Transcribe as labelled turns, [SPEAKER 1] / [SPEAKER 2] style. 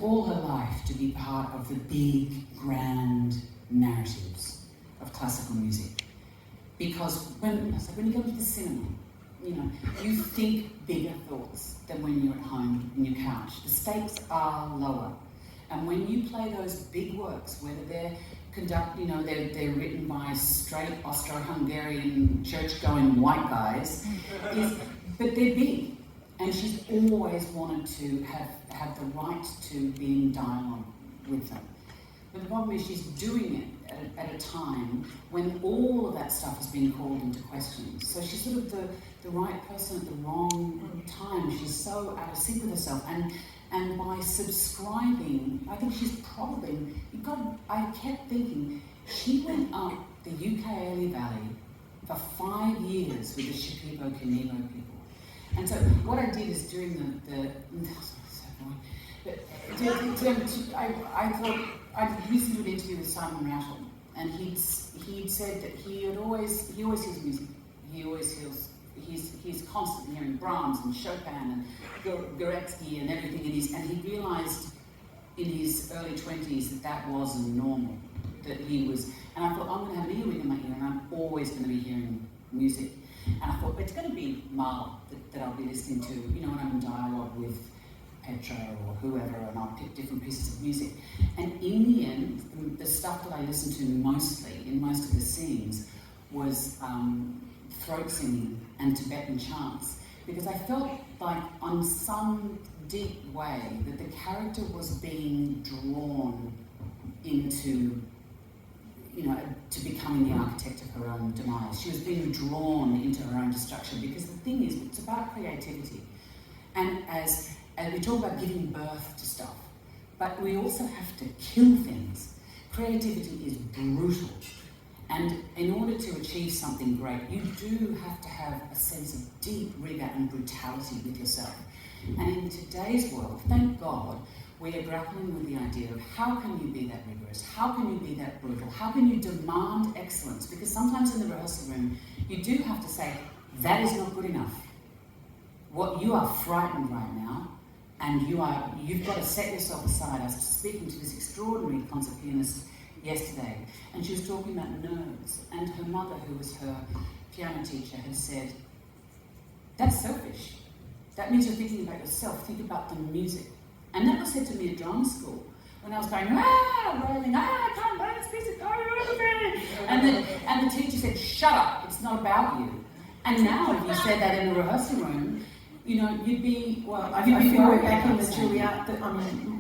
[SPEAKER 1] all her life to be part of the big, grand narratives of classical music. Because when you go to the cinema, you know, you think bigger thoughts than when you're at home on your couch. The stakes are lower. And when you play those big works, whether they're they're written by straight Austro-Hungarian church-going white guys, but they're big. And she's always wanted to have the right to be in dialogue with them. But the problem is she's doing it at a time when all of that stuff has been called into question. So she's sort of the right person at the wrong time. She's so out of sync with herself. And by subscribing, I think she's probably, I kept thinking, she went up the ukulele valley for 5 years with the Shipibo Kanebo people. And so what I did is during I thought, I listened to an interview with Simon Rattle, and he'd said that he always hears music. He's constantly hearing Brahms and Chopin and Gorecki and everything, and he realised in his early 20s that wasn't normal, that he was, and I thought, I'm going to have an earring in my ear and I'm always going to be hearing music. And I thought, it's going to be Mahler that I'll be listening to, you know, when I'm in dialogue with Petra or whoever, and I'll pick different pieces of music. And in the end, the stuff that I listened to mostly, in most of the scenes, was throat singing and Tibetan chants, because I felt like on some deep way that the character was being drawn into, you know, to becoming the architect of her own demise. She was being drawn into her own destruction, because the thing is, it's about creativity. And as we talk about giving birth to stuff, but we also have to kill things. Creativity is brutal. And in order to achieve something great, you do have to have a sense of deep rigour and brutality with yourself. And in today's world, thank God, we are grappling with the idea of how can you be that rigorous? How can you be that brutal? How can you demand excellence? Because sometimes in the rehearsal room, you do have to say, that is not good enough. What you are frightened right now, and you've got to set yourself aside. I was speaking to this extraordinary concert pianist yesterday, and she was talking about nerves, and her mother, who was her piano teacher, had said, that's selfish. That means you're thinking about yourself, think about the music. And that was said to me at drama school, when I was going, rolling, I can't play this piece of choreography. And the teacher said, shut up, it's not about you. And now if you said that in a rehearsal room, you know, you'd be, well, I feel like back in the Juilliard,